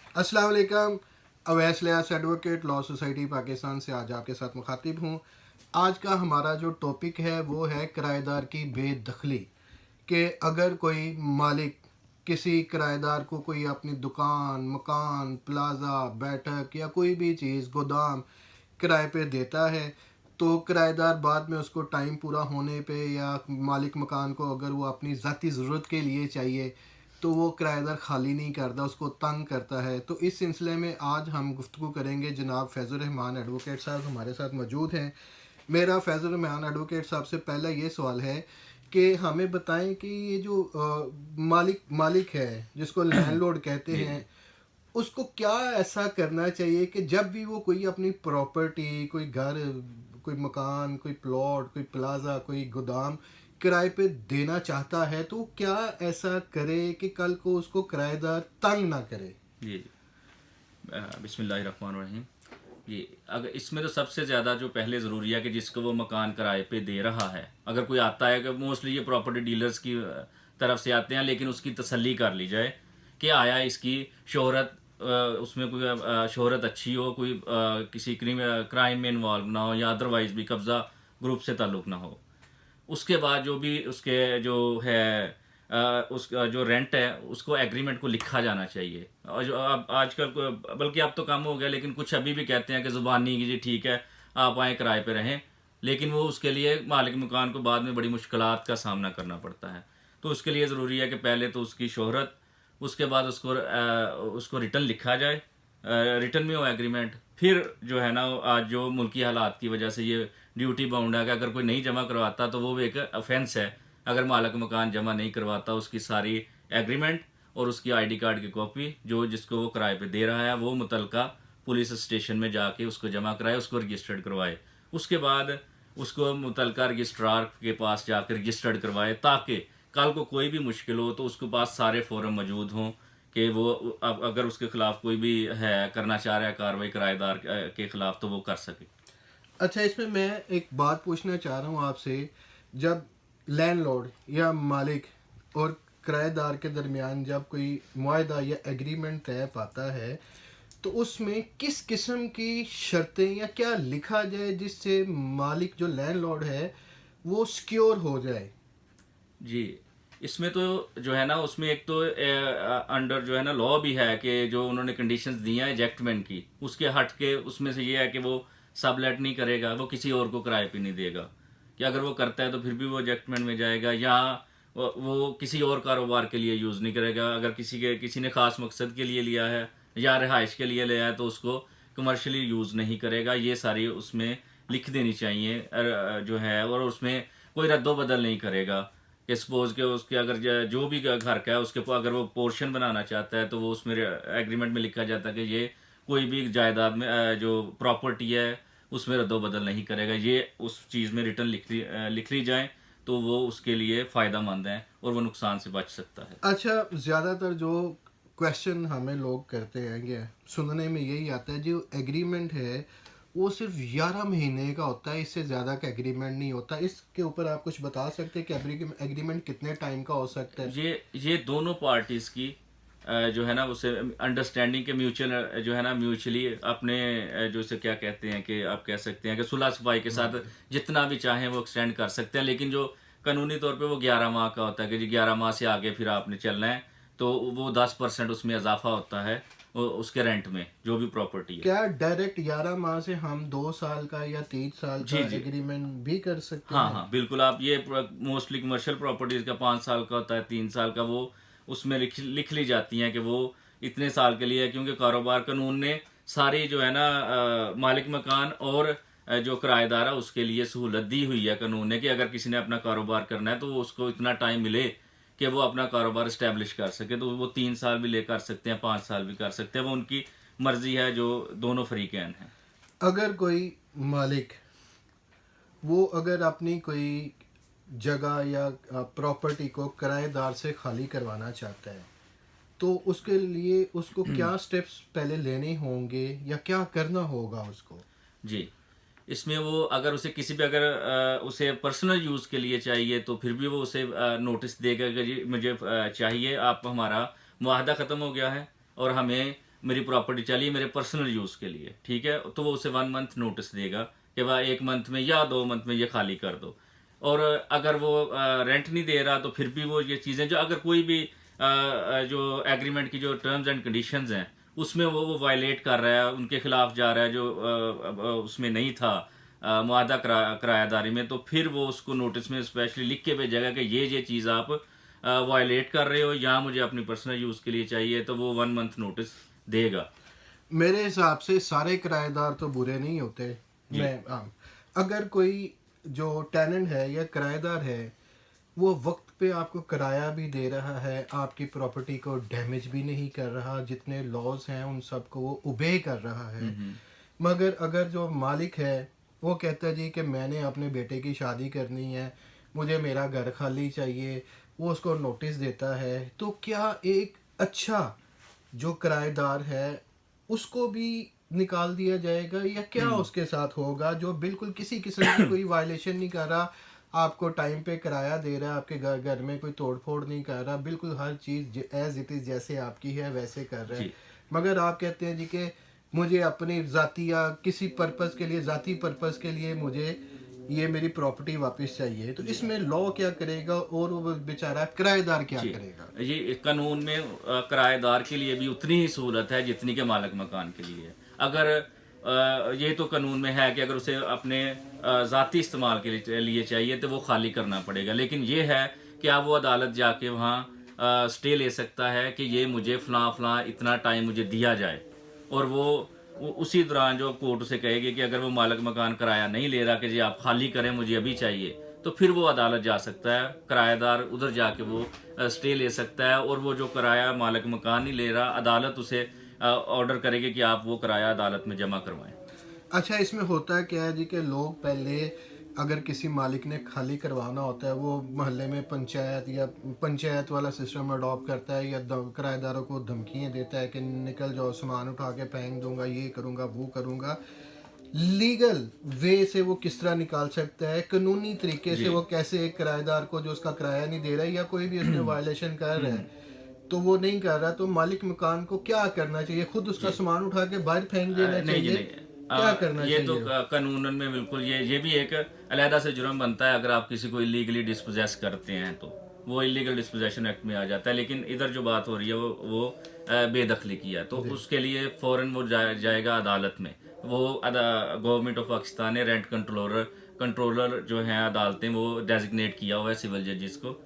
अस्सलाम वालेकुम। Awais Liyas advocate law society Pakistan से आज आपके साथ मुखातिब हूँ। आज का हमारा जो टॉपिक है वो है किराएदार की बेदखली। कि अगर कोई मालिक किसी किराएदार को कोई अपनी दुकान, मकान, प्लाज़ा, बैठक या कोई भी चीज़, गोदाम किराए पे देता है, तो किराएदार बाद में उसको टाइम पूरा होने पे या मालिक मकान को अगर वो अपनी ज़ाती ज़रूरत के लिए चाहिए तो वो किराएदार खाली नहीं करता, उसको तंग करता है। तो इस सिलसिले में आज हम गुफ्तगू करेंगे। जनाब फैज़ुर रहमान एडवोकेट साहब हमारे साथ मौजूद हैं। मेरा फैज़ुर रहमान एडवोकेट साहब से पहला ये सवाल है कि हमें बताएं कि ये जो मालिक मालिक है जिसको लैंडलॉर्ड कहते जी, हैं, उसको क्या ऐसा करना चाहिए कि जब भी वो कोई अपनी प्रॉपर्टी, कोई घर, कोई मकान, कोई प्लॉट, कोई प्लाज़ा, कोई गोदाम किराए पे देना चाहता है, तो वो क्या ऐसा करे कि कल को उसको किराएदार तंग ना करे? जी। बिस्मिल्लाहिर्रहमानिर्रहीम। जी, अगर इसमें तो सबसे ज़्यादा जो पहले ज़रूरी है कि जिसको वो मकान किराए पे दे रहा है, अगर कोई आता है कि मोस्टली ये प्रॉपर्टी डीलर्स की तरफ से आते हैं, लेकिन उसकी तसल्ली कर ली जाए कि आया इसकी शोहरत उसमें कोई शोहरत अच्छी हो, कोई किसी क्राइम में इन्वॉल्व ना हो या अदरवाइज़ भी कब्ज़ा ग्रुप से ताल्लुक़ ना हो। उसके बाद जो भी उसके जो है उसका जो रेंट है उसको एग्रीमेंट को लिखा जाना चाहिए। और जो अब आजकल बल्कि अब तो कम हो गया, लेकिन कुछ अभी भी कहते हैं कि ज़ुबानी कि जी ठीक है आप आएँ किराए पे रहें, लेकिन वो उसके लिए मालिक मकान को बाद में बड़ी मुश्किलात का सामना करना पड़ता है। तो उसके लिए ज़रूरी है कि पहले तो उसकी शोहरत, उसके बाद उसको रिटर्न लिखा जाए, रिटर्न में हो एग्रीमेंट। फिर जो है ना आज जो मुल्की हालात की वजह से ये ड्यूटी बाउंड है कि अगर कोई नहीं जमा करवाता तो वो एक ऑफेंस है। अगर मालिक मकान जमा नहीं करवाता उसकी सारी एग्रीमेंट और उसकी आईडी कार्ड की कॉपी जो जिसको वो किराए पे दे रहा है वो मुतलका पुलिस स्टेशन में जाके उसको जमा कराए, उसको रजिस्टर्ड करवाए। उसके बाद उसको मुतलका रजिस्ट्रार के पास जाकर रजिस्टर्ड करवाए, ताकि कल को कोई भी मुश्किल हो तो उसके पास सारे फॉर्म मौजूद हों कि वो अगर उसके खिलाफ कोई भी है करना चाह रहा है कार्रवाई किराएदार के खिलाफ तो वो कर सके। अच्छा, इसमें मैं एक बात पूछना चाह रहा हूँ आपसे। जब लैंडलॉर्ड या मालिक और किराएदार के दरमियान जब कोई मुआहदा या एग्रीमेंट तय पाता है, तो उसमें किस किस्म की शर्तें या क्या लिखा जाए जिससे मालिक जो लैंडलॉर्ड है वो सिक्योर हो जाए? जी, इसमें तो जो है ना उसमें एक तो अंडर जो है ना लॉ भी है कि जो उन्होंने कंडीशंस दी हैं एजेक्टमेंट की, उसके हट के उसमें से ये है कि वो सबलेट नहीं करेगा, वो किसी और को किराए पे नहीं देगा। कि अगर वो करता है तो फिर भी वो एजेक्टमेंट में जाएगा, या वो किसी और कारोबार के लिए यूज़ नहीं करेगा। अगर किसी ने ख़ास मकसद के लिए लिया है या रिहाइश के लिए लिया है तो उसको कमर्शियली यूज़ नहीं करेगा। ये सारी उसमें लिख देनी चाहिए जो है, और उसमें कोई रद्दो-बदल नहीं करेगा। कि सपोज के उसके अगर जो भी घर का है उसके अगर वो पोर्शन बनाना चाहता है तो वो उसमें एग्रीमेंट में लिखा जाता है कि ये कोई भी जायदाद में जो प्रॉपर्टी है उसमें रद्दो बदल नहीं करेगा। ये उस चीज़ में रिटर्न लिख ली जाए तो वो उसके लिए फ़ायदा मंद है और वो नुकसान से बच सकता है। अच्छा, ज़्यादातर जो क्वेश्चन हमें लोग करते हैं कि सुनने में यही आता है, जो एग्रीमेंट है वो सिर्फ 11 महीने का होता है, इससे ज़्यादा का एग्रीमेंट नहीं होता। इसके ऊपर आप कुछ बता सकते हैं कि एग्रीमेंट कितने टाइम का हो सकता है? ये दोनों पार्टीज़ की जो है ना उसे अंडरस्टैंडिंग के म्यूचुअल जो है ना म्यूचुअली अपने जो इसे क्या कहते हैं कि आप कह सकते हैं कि सुलह सफाई के साथ जितना भी चाहें वो एक्सटेंड कर सकते हैं। लेकिन जो कानूनी तौर पे वो 11 माह का होता है कि जी 11 माह से आगे फिर आपने चलना है, तो वो 10% उसमें इजाफा होता है उसके रेंट में जो भी प्रॉपर्टी है। क्या डायरेक्ट 11 माह से हम 2 साल का या 3 साल जी का जी। एग्रीमेंट भी कर सकते हाँ हैं? हाँ बिल्कुल, आप ये मोस्टली कमर्शियल प्रॉपर्टीज़ का 5 साल का होता है, 3 साल का, वो उसमें लिख ली जाती हैं कि वो इतने साल के लिए है। क्योंकि कारोबार कानून ने सारी जो है ना मालिक मकान और जो किराएदार है उसके लिए सहूलत दी हुई है कानून ने कि अगर किसी ने अपना कारोबार करना है तो वो उसको इतना टाइम मिले कि वो अपना कारोबार इस्टेब्लिश कर सके। तो वो 3 साल भी ले कर सकते हैं, 5 साल भी कर सकते हैं, वो उनकी मर्जी है, जो दोनों फरीकैन हैं। अगर कोई मालिक वो अगर अपनी कोई जगह या प्रॉपर्टी को किराएदार से खाली करवाना चाहता है, तो उसके लिए उसको क्या स्टेप्स पहले लेने होंगे या क्या करना होगा उसको? जी, इसमें वो अगर उसे किसी भी अगर उसे पर्सनल यूज़ के लिए चाहिए तो फिर भी वो उसे नोटिस देगा कि जी मुझे चाहिए, आप हमारा मुआहदा ख़त्म हो गया है और हमें मेरी प्रॉपर्टी चाहिए मेरे पर्सनल यूज़ के लिए, ठीक है, तो वो उसे 1 मंथ नोटिस देगा कि वह 1 मंथ में या 2 मंथ में ये खाली कर दो। और अगर वो रेंट नहीं दे रहा तो फिर भी वो ये चीज़ें जो अगर कोई भी जो एग्रीमेंट की जो टर्म्स एंड कंडीशंस हैं उसमें वो वायलेट कर रहा है, उनके खिलाफ जा रहा है जो उसमें नहीं था मुआहदा किरायादारी में, तो फिर वो उसको नोटिस में स्पेशली लिख के भेजेगा कि ये चीज़ आप वायलेट कर रहे हो या मुझे अपनी पर्सनल यूज़ के लिए चाहिए, तो वो 1 मंथ नोटिस देगा। मेरे हिसाब से सारे किराएदार तो बुरे नहीं होते। जी। मैं अगर कोई जो टेनेंट है या किराएदार है वो वक्त पे आपको किराया भी दे रहा है, आपकी प्रॉपर्टी को डैमेज भी नहीं कर रहा, जितने लॉज हैं उन सबको वो ओबे कर रहा है, मगर अगर जो मालिक है वो कहता है जी कि मैंने अपने बेटे की शादी करनी है, मुझे मेरा घर खाली चाहिए, वो उसको नोटिस देता है, तो क्या एक अच्छा जो किराएदार है उसको भी निकाल दिया जाएगा या क्या उसके साथ होगा जो बिल्कुल किसी किस्म की कोई वायलेशन नहीं कर रहा, आपको टाइम पे किराया दे रहा है, आपके घर घर में कोई तोड़ फोड़ नहीं कर रहा, बिल्कुल हर चीज़ एज इट इज़ जैसे आपकी है वैसे कर रहा है, जी। मगर आप कहते हैं जी कि मुझे अपनी ज़ाती या किसी पर्पस के लिए, ज़ाती पर्पस के लिए मुझे ये मेरी प्रॉपर्टी वापस चाहिए, तो इसमें लॉ क्या करेगा और वो बेचारा किराएदार क्या जी, करेगा? ये कानून में किराएदार के लिए भी उतनी ही सहूलत है जितनी के मालिक मकान के लिए है। अगर ये तो कानून में है कि अगर उसे अपने ज़ाती इस्तेमाल के लिए चाहिए तो वो खाली करना पड़ेगा, लेकिन ये है कि आप वो अदालत जाके वहाँ स्टे ले सकता है कि ये मुझे फ़लाँ फ़लाँ इतना टाइम मुझे दिया जाए, और वो उसी दौरान जो कोर्ट उसे कहेगी कि अगर वो मालिक मकान किराया नहीं ले रहा कि जी आप खाली करें मुझे अभी चाहिए, तो फिर वो अदालत जा सकता है, किराएदार उधर जाके वो स्टे ले सकता है, और वो जो किराया मालिक मकान नहीं ले रहा अदालत उसे ऑर्डर करेगी कि आप वो किराया अदालत में जमा करवाएं। अच्छा, इसमें होता क्या है जी कि लोग पहले अगर किसी मालिक ने खाली करवाना होता है वो मोहल्ले में पंचायत या पंचायत वाला सिस्टम अडॉप्ट करता है या किराएदारों को धमकियाँ देता है कि निकल जाओ, सामान उठा के फेंक दूंगा, ये करूंगा वो करूंगा। लीगल वे से वो किस तरह निकाल सकता है, कानूनी तरीके से जी। वो कैसे एक किराएदार को जो उसका किराया नहीं दे रहा है या कोई भी उसमें वायलेशन कर रहा है तो वो नहीं कर रहा, तो मालिक मकान को क्या करना चाहिए? खुद उसका जी। सामान उठा के बाहर फेंक देना नहीं जी चाहिए? नहीं, क्या करना ये तो चाहिए? कानूनन में बिल्कुल ये भी एक अलहदा से जुर्म बनता है अगर आप किसी को इलीगली डिस्पोजेस करते हैं, तो वो इलीगल डिस्पोजेशन एक्ट में आ जाता है। लेकिन इधर जो बात हो रही है वो बेदखली की है, तो उसके लिए फ़ौरन वो जाएगा अदालत में। वो गवर्नमेंट ऑफ पाकिस्तान ने रेंट कंट्रोलर जो हैं अदालतें वो डेजिग्नेट किया हुआ है सिविल जजेस को,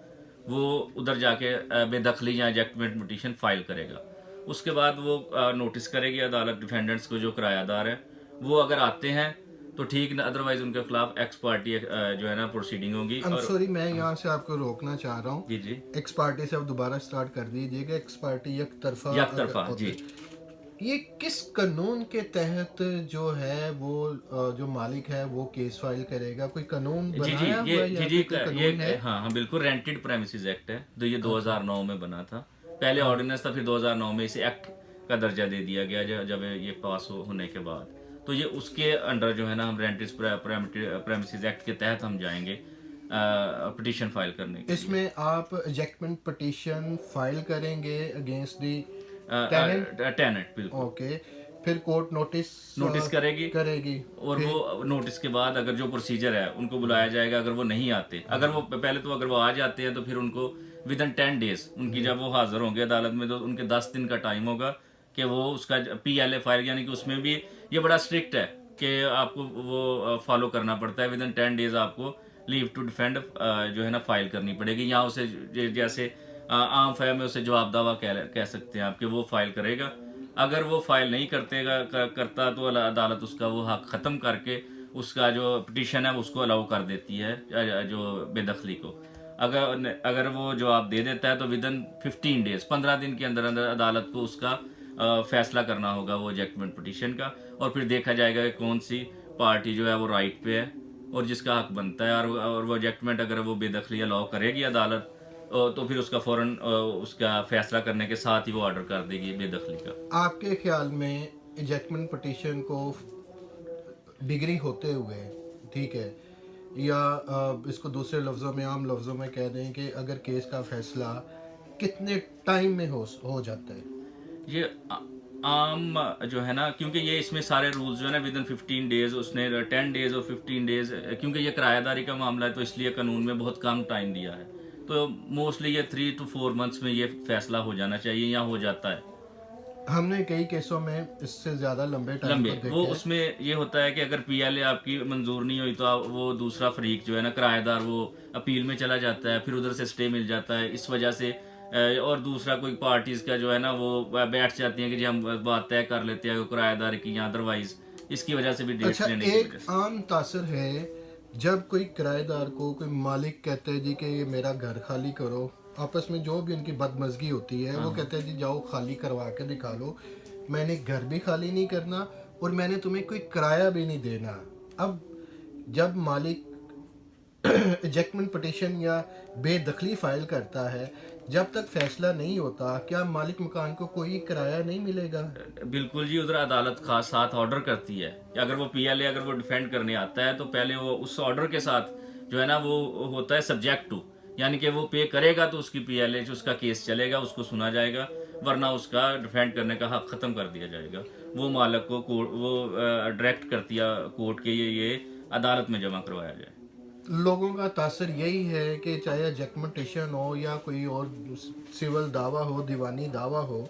वो उधर जाके बेदखली या एजेक्टमेंट पिटीशन फाइल करेगा। उसके बाद वो नोटिस करेगी अदालत डिफेंडेंट्स को जो किरायादार है, वो अगर आते हैं तो ठीक, ना अदरवाइज उनके खिलाफ एक्स पार्टी जो है ना प्रोसीडिंग होगी। आई एम और सॉरी, मैं यहाँ से आपको रोकना चाह रहा हूँ। जी जी, एक्स पार्टी से आप दोबारा स्टार्ट कर दीजिएगा। एक्स पार्टी एक तरफा यक तरफा होते जी। ये किस कानून के तहत जो है वो जो मालिक है वो केस फाइल करेगा? कोई कानून जी जी, बनाया ये हुआ है जी या जी फिर कोई ये कानून है? हाँ हाँ बिल्कुल, रेंटेड प्रेमिसेस एक्ट है जो ये अच्छा। 2009 में बना था। पहले हाँ। ऑर्डिनेंस था, फिर 2009 में इसे एक्ट का दर्जा दे दिया गया जब ये पास होने के बाद। तो ये उसके अंडर जो है ना हम रेंटेड प्रेमिसेस एक्ट के तहत हम जाएंगे पिटीशन फाइल करने के लिए। इसमें आप एजेक्टमेंट पिटीशन फाइल करेंगे अगेंस्ट दी टेनेंट? टेनेंट बिल्कुल ओके, फिर कोर्ट नोटिस नोटिस करेगी, करेगी। और फिर वो नोटिस के बाद अगर जो प्रोसीजर है उनको बुलाया जाएगा। अगर वो नहीं आते, अगर वो पहले तो अगर वो आ जाते हैं तो फिर उनको विद इन 10 डेज उनकी जब वो हाजिर होंगे अदालत में तो उनके 10 दिन का टाइम होगा कि वो उसका PLA फाइल, यानी कि उसमें भी ये बड़ा स्ट्रिक्ट है कि आपको वो फॉलो करना पड़ता है। विद इन 10 डेज आपको लीव टू डिफेंड जो है ना फाइल करनी पड़ेगी, या उसे जैसे आम फैम में उसे जवाब दावा कह सकते हैं आपके, वो फाइल करेगा। अगर वो फाइल नहीं करता तो अदालत उसका वो हक ख़त्म करके उसका जो पिटीशन है उसको अलाउ कर देती है जो बेदखली को। अगर वो जवाब दे देता है तो विद इन 15 डेज 15 दिन के अंदर अंदर अदालत को उसका फैसला करना होगा वो एजेक्टमेंट पिटीशन का, और फिर देखा जाएगा कि कौन सी पार्टी जो है वो राइट पे है और जिसका हक बनता है। और वो एजेक्टमेंट अगर वो बेदखली अलाउ करेगी अदालत तो फिर उसका फ़ौरन उसका फैसला करने के साथ ही वो ऑर्डर कर देगी बेदखली का। आपके ख्याल में एजेक्टमेंट पिटीशन को डिग्री होते हुए, ठीक है, या इसको दूसरे लफ्ज़ों में, आम लफ्ज़ों में कह दें कि अगर केस का फैसला कितने टाइम में हो जाता है? ये आम जो है ना, क्योंकि ये इसमें सारे रूल्स जो है ना विद इन 15 डेज, उसने 10 डेज और 15 डेज, क्योंकि ये किराएदारी का मामला है तो इसलिए कानून में बहुत कम टाइम दिया है। तो मोस्टली ये 3 to 4 मंथ्स में ये फैसला हो जाना चाहिए या हो जाता है। हमने कई केसों में इससे ज़्यादा लंबे टाइम लंबे को वो देखे हैं। उसमें ये होता है कि अगर पीएलए आपकी मंजूर नहीं हुई तो वो दूसरा फरीक जो है ना किराएदार, वो अपील में चला जाता है, फिर उधर से स्टे मिल जाता है इस वजह से। और दूसरा कोई पार्टीज का जो है ना वो बैठ जाती हैं कि जी हम बात तय कर लेते हैं किराएदार की या अदरवाइज, इसकी वजह से भी डेट्स अच्छा, लेने की एक वजह से। आम तासर है जब कोई किराएदार को कोई मालिक कहते हैं जी कि ये मेरा घर खाली करो, आपस में जो भी उनकी बदमज़गी होती है वो कहते हैं जी जाओ खाली करवा के दिखा लो, मैंने घर भी खाली नहीं करना और मैंने तुम्हें कोई किराया भी नहीं देना। अब जब मालिक इजेक्टमेंट पिटीशन या बेदखली फाइल करता है, जब तक फैसला नहीं होता क्या मालिक मकान को कोई किराया नहीं मिलेगा? बिल्कुल जी, उधर अदालत खास साथ ऑर्डर करती है कि अगर वो पीएलए अगर वो डिफेंड करने आता है तो पहले वो उस ऑर्डर के साथ जो है ना वो होता है सब्जेक्ट टू, यानी कि वो पे करेगा तो उसकी पीएलए जो उसका केस चलेगा उसको सुना जाएगा, वरना उसका डिफेंड करने का हक ख़त्म कर दिया जाएगा। वो मालिक को वो डायरेक्ट करती है कोर्ट के ये अदालत में जमा करवाया जाए। लोगों का तासर यही है कि चाहे एजेक्मेंटेशन हो या कोई और सिविल दावा हो, दीवानी दावा हो,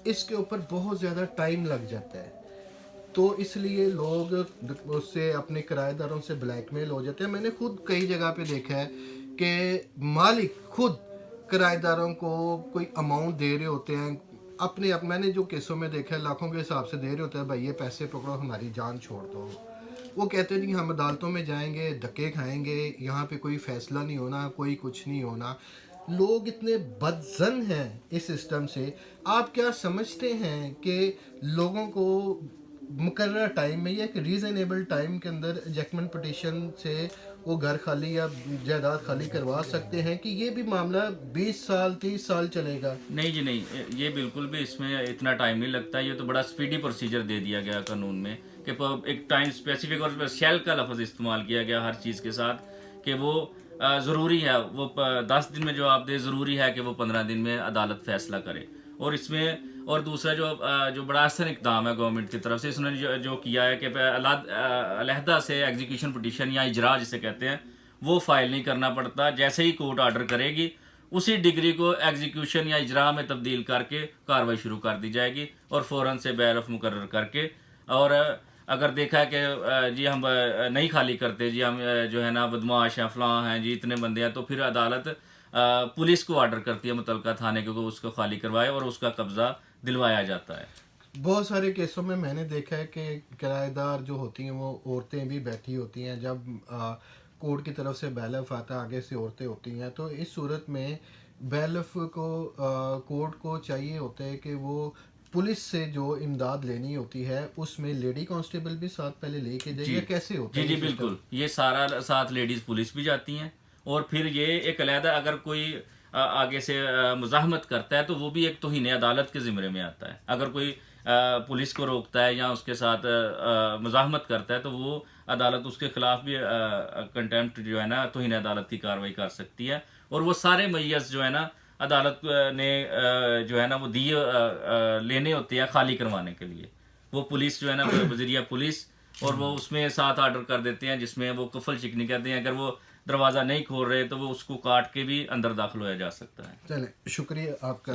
इसके ऊपर बहुत ज़्यादा टाइम लग जाता है, तो इसलिए लोग उससे अपने किराएदारों से ब्लैकमेल हो जाते हैं। मैंने खुद कई जगह पे देखा है कि मालिक खुद किराएदारों को कोई अमाउंट दे रहे होते हैं मैंने जो केसों में देखा है लाखों के हिसाब से दे रहे होते हैं, भाई ये पैसे पकड़ो हमारी जान छोड़ दो। वो कहते हैं जी हम अदालतों में जाएंगे, धक्के खाएंगे, यहाँ पे कोई फैसला नहीं होना, कोई कुछ नहीं होना। लोग इतने बदजन हैं इस सिस्टम से। आप क्या समझते हैं कि लोगों को मुकर्रर टाइम में या एक रीज़नेबल टाइम के अंदर एजेक्टमेंट पिटीशन से वो घर खाली या जायदाद खाली करवा सकते हैं कि ये भी मामला 20 साल 30 साल चलेगा? नहीं जी नहीं, ये बिल्कुल भी इसमें इतना टाइम नहीं लगता। ये तो बड़ा स्पीडी प्रोसीजर दे दिया गया कानून में कि एक टाइम स्पेसिफिक और शैल का लफ्ज़ इस्तेमाल किया गया हर चीज़ के साथ कि वो ज़रूरी है, वो 10 दिन में जवाब दे, ज़रूरी है कि वो 15 दिन में अदालत फैसला करे। और इसमें और दूसरा जो बड़ा आसान इकदाम है गवर्नमेंट की तरफ से, इसने जो किया है कि अलहदा से एग्जीक्यूशन पिटीशन या इजरा जिसे कहते हैं वो फाइल नहीं करना पड़ता। जैसे ही कोर्ट ऑर्डर करेगी उसी डिग्री को एग्जीक्यूशन या इजरा में तब्दील करके कार्रवाई शुरू कर दी जाएगी और फ़ौरन से बैरफ मुकर्रर करके। और अगर देखा है कि जी हम नहीं खाली करते, जी हम जो है ना बदमाश हैं, फलां हैं जी, इतने बंदे हैं, तो फिर अदालत पुलिस को ऑर्डर करती है मुतलका थाने को उसको खाली करवाए और उसका कब्ज़ा दिलवाया जाता है। बहुत सारे केसों में मैंने देखा है कि किराएदार जो होती हैं वो औरतें भी बैठी होती हैं। जब कोर्ट की तरफ से बैलफ आता है, आगे से औरतें होती हैं, तो इस सूरत में बैलफ को कोर्ट को चाहिए होता है कि वो पुलिस से जो इमदाद लेनी होती है उसमें लेडी कांस्टेबल भी साथ पहले लेके जाए, या कैसे होता जी है जी ये सिस्टम? बिल्कुल, ये सारा साथ लेडीज़ पुलिस भी जाती हैं। और फिर ये एक अलहदा अगर कोई आगे से मुज़ाहमत करता है तो वो भी एक तौहीन अदालत के ज़िम्मे में आता है। अगर कोई पुलिस को रोकता है या उसके साथ मुज़ाहमत करता है तो वो अदालत उसके ख़िलाफ़ भी कंटेम्प्ट जो है ना तौहीन अदालत की कार्रवाई कर सकती है। और वो सारे मैयस जो है ना अदालत ने जो है ना वो दिए लेने होते हैं खाली करवाने के लिए। वो पुलिस जो है ना वज़ीरिया पुलिस, और वो उसमें साथ ऑर्डर कर देते हैं जिसमें वो कफल चिकनी कहते हैं। अगर वो दरवाज़ा नहीं खोल रहे तो वो उसको काट के भी अंदर दाखिल होया जा सकता है। चलें, शुक्रिया आपका।